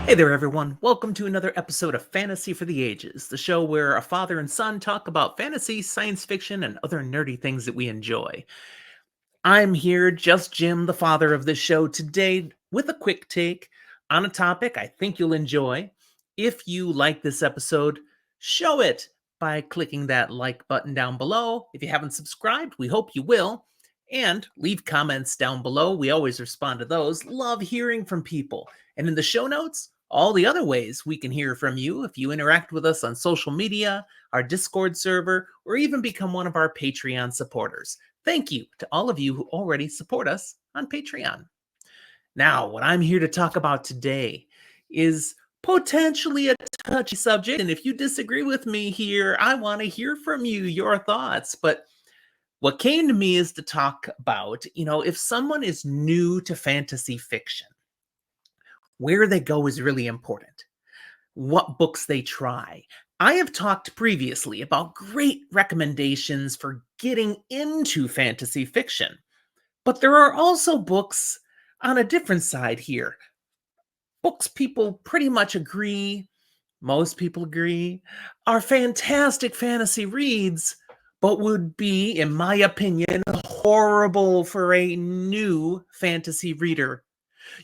Hey there, everyone. Welcome to another episode of Fantasy for the Ages, the show where a father and son talk about fantasy, science fiction, and other nerdy things that we enjoy. I'm here, just Jim, the father of this show, today with a quick take on a topic I think you'll enjoy. If you like this episode, show it by clicking that like button down below. If you haven't subscribed, we hope you will. And leave comments down below. We always respond to those. Love hearing from people. And in the show notes, all the other ways we can hear from you if you interact with us on social media, our Discord server, or even become one of our Patreon supporters. Thank you to all of you who already support us on Patreon. Now, what I'm here to talk about today is potentially a touchy subject, and if you disagree with me here, I want to hear from you, your thoughts. But what came to me is to talk about, if someone is new to fantasy fiction, where they go is really important. What books they try. I have talked previously about great recommendations for getting into fantasy fiction, but there are also books on a different side here. Books people pretty much agree, most people agree, are fantastic fantasy reads, but would be, in my opinion, horrible for a new fantasy reader.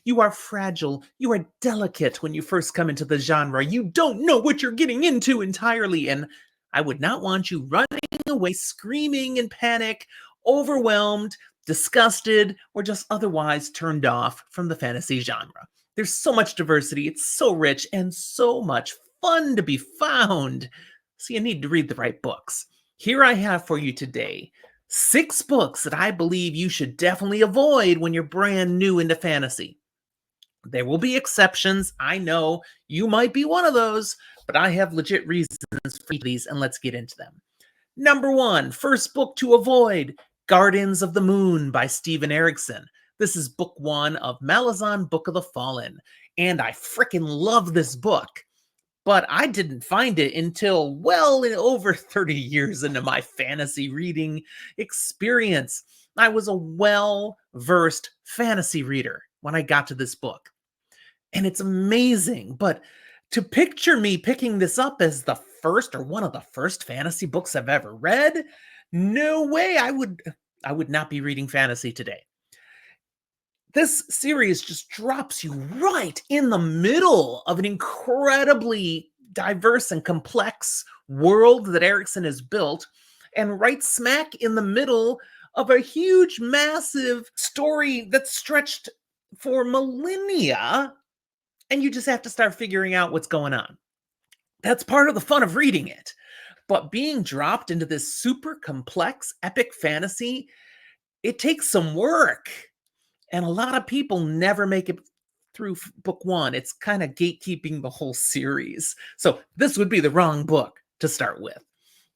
You are fragile. You are delicate when you first come into the genre. You don't know what you're getting into entirely, and I would not want you running away screaming in panic, overwhelmed, disgusted, or just otherwise turned off from the fantasy genre. There's so much diversity, it's so rich, and so much fun to be found. So you need to read the right books. Here I have for you today 6 books that I believe you should definitely avoid when you're brand new into fantasy. There will be exceptions. I know you might be one of those, but I have legit reasons for these, and let's get into them. Number 1, first book to avoid, Guardians of the Moon by Steven Erikson. This is book 1 of Malazan Book of the Fallen, and I freaking love this book. But I didn't find it until well over 30 years into my fantasy reading experience. I was a well-versed fantasy reader when I got to this book. And it's amazing, but to picture me picking this up as the first or one of the first fantasy books I've ever read, no way. I would not be reading fantasy today. This series just drops you right in the middle of an incredibly diverse and complex world that Erikson has built, and right smack in the middle of a huge, massive story that's stretched for millennia, and you just have to start figuring out what's going on. That's part of the fun of reading it. But being dropped into this super complex, epic fantasy, it takes some work. And a lot of people never make it through book 1. It's kind of gatekeeping the whole series. So this would be the wrong book to start with.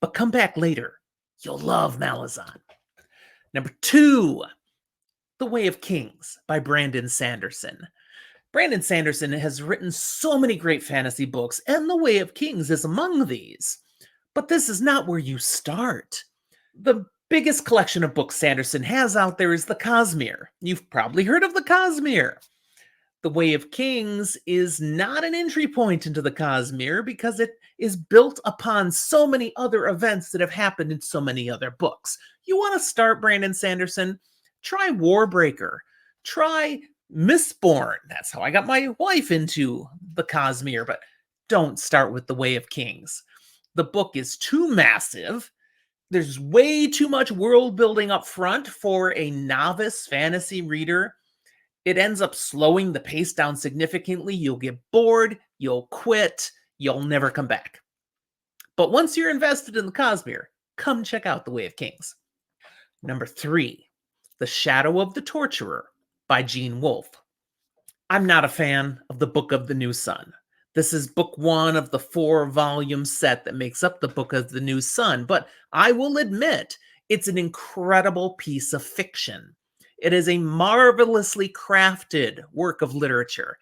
But come back later. You'll love Malazan. Number 2, The Way of Kings by Brandon Sanderson. Brandon Sanderson has written so many great fantasy books, and The Way of Kings is among these. But this is not where you start. The biggest collection of books Sanderson has out there is the Cosmere. You've probably heard of the Cosmere. The Way of Kings is not an entry point into the Cosmere because it is built upon so many other events that have happened in so many other books. You want to start, Brandon Sanderson? Try Warbreaker. Try Mistborn. That's how I got my wife into the Cosmere, but don't start with The Way of Kings. The book is too massive. There's way too much world building up front for a novice fantasy reader. It ends up slowing the pace down significantly. You'll get bored, you'll quit, you'll never come back. But once you're invested in the Cosmere, come check out The Way of Kings. Number 3, The Shadow of the Torturer by Gene Wolfe. I'm not a fan of the Book of the New Sun. This is book 1 of the 4-volume set that makes up the Book of the New Sun, but I will admit it's an incredible piece of fiction. It is a marvelously crafted work of literature.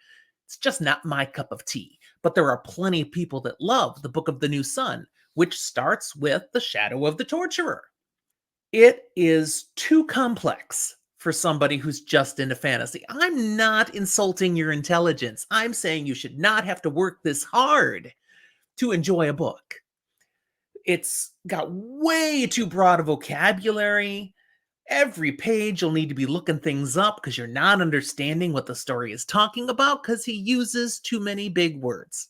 It's just not my cup of tea, but there are plenty of people that love the Book of the New Sun, which starts with The Shadow of the Torturer. It is too complex for somebody who's just into fantasy. I'm not insulting your intelligence. I'm saying you should not have to work this hard to enjoy a book. It's got way too broad a vocabulary. Every page you'll need to be looking things up because you're not understanding what the story is talking about because he uses too many big words.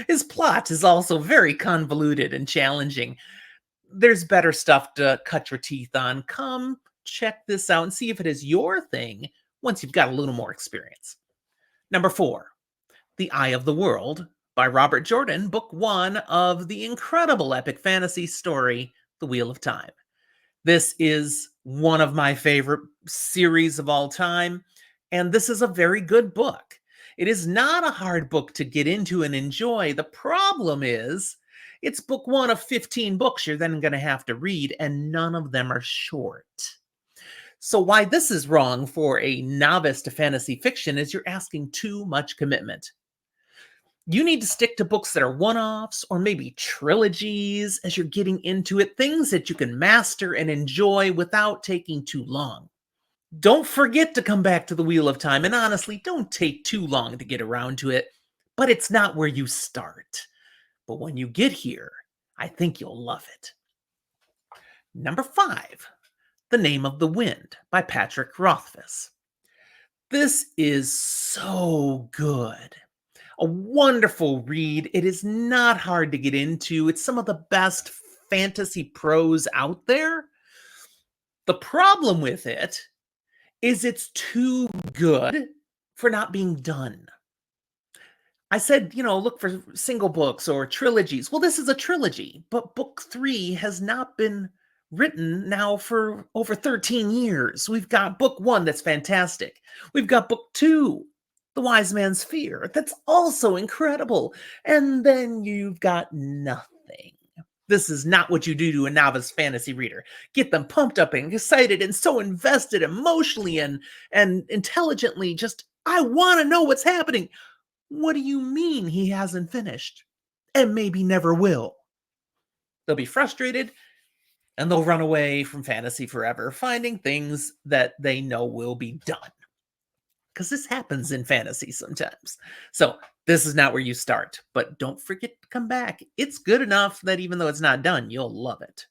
His plot is also very convoluted and challenging. There's better stuff to cut your teeth on. Come check this out and see if it is your thing once you've got a little more experience. Number 4, The Eye of the World by Robert Jordan, book 1 of the incredible epic fantasy story, The Wheel of Time. This is one of my favorite series of all time, and this is a very good book. It is not a hard book to get into and enjoy. The problem is, it's book 1 of 15 books you're then going to have to read, and none of them are short. So why this is wrong for a novice to fantasy fiction is you're asking too much commitment. You need to stick to books that are one-offs or maybe trilogies as you're getting into it, things that you can master and enjoy without taking too long. Don't forget to come back to the Wheel of Time, and honestly, don't take too long to get around to it, but it's not where you start. But when you get here, I think you'll love it. Number 5, The Name of the Wind by Patrick Rothfuss. This is so good. A wonderful read. It is not hard to get into. It's some of the best fantasy prose out there. The problem with it is it's too good for not being done. I said, look for single books or trilogies. Well, this is a trilogy, but book 3 has not been written now for over 13 years. We've got book 1 that's fantastic. We've got book 2, The Wise Man's Fear, that's also incredible. And then you've got nothing. This is not what you do to a novice fantasy reader. Get them pumped up and excited and so invested emotionally and intelligently. Just, I want to know what's happening. What do you mean he hasn't finished? And maybe never will. They'll be frustrated and they'll run away from fantasy forever, finding things that they know will be done. Because this happens in fantasy sometimes. So this is not where you start, but don't forget to come back. It's good enough that even though it's not done, you'll love it.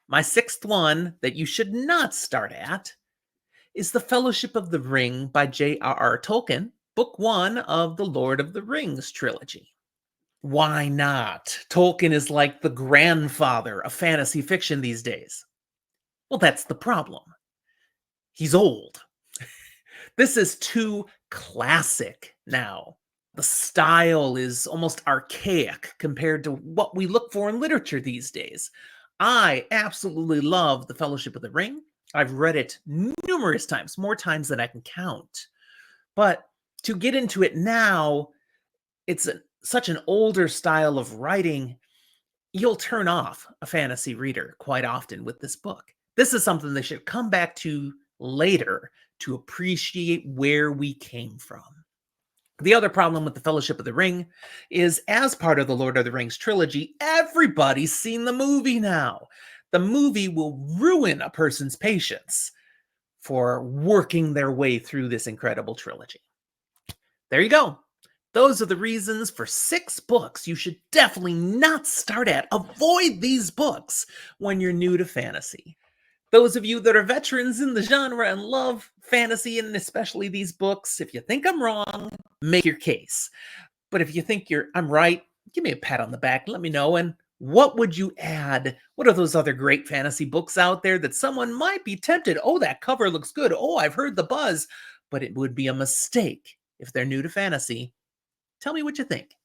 My 6th one that you should not start at is The Fellowship of the Ring by J.R.R. Tolkien, book 1 of the Lord of the Rings trilogy. Why not? Tolkien is like the grandfather of fantasy fiction these days. Well, that's the problem. He's old. This is too classic now. The style is almost archaic compared to what we look for in literature these days. I absolutely love The Fellowship of the Ring. I've read it numerous times, more times than I can count. But to get into it now, it's such an older style of writing, you'll turn off a fantasy reader quite often with this book. This is something they should come back to later to appreciate where we came from. The other problem with The Fellowship of the Ring is, as part of the Lord of the Rings trilogy, everybody's seen the movie now. The movie will ruin a person's patience for working their way through this incredible trilogy. There you go. Those are the reasons for 6 books you should definitely not start at. Avoid these books when you're new to fantasy. Those of you that are veterans in the genre and love fantasy, and especially these books, if you think I'm wrong, make your case. But if you think I'm right, give me a pat on the back. Let me know. And what would you add? What are those other great fantasy books out there that someone might be tempted? Oh, that cover looks good. Oh, I've heard the buzz. But it would be a mistake if they're new to fantasy. Tell me what you think.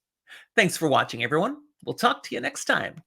Thanks for watching, everyone. We'll talk to you next time.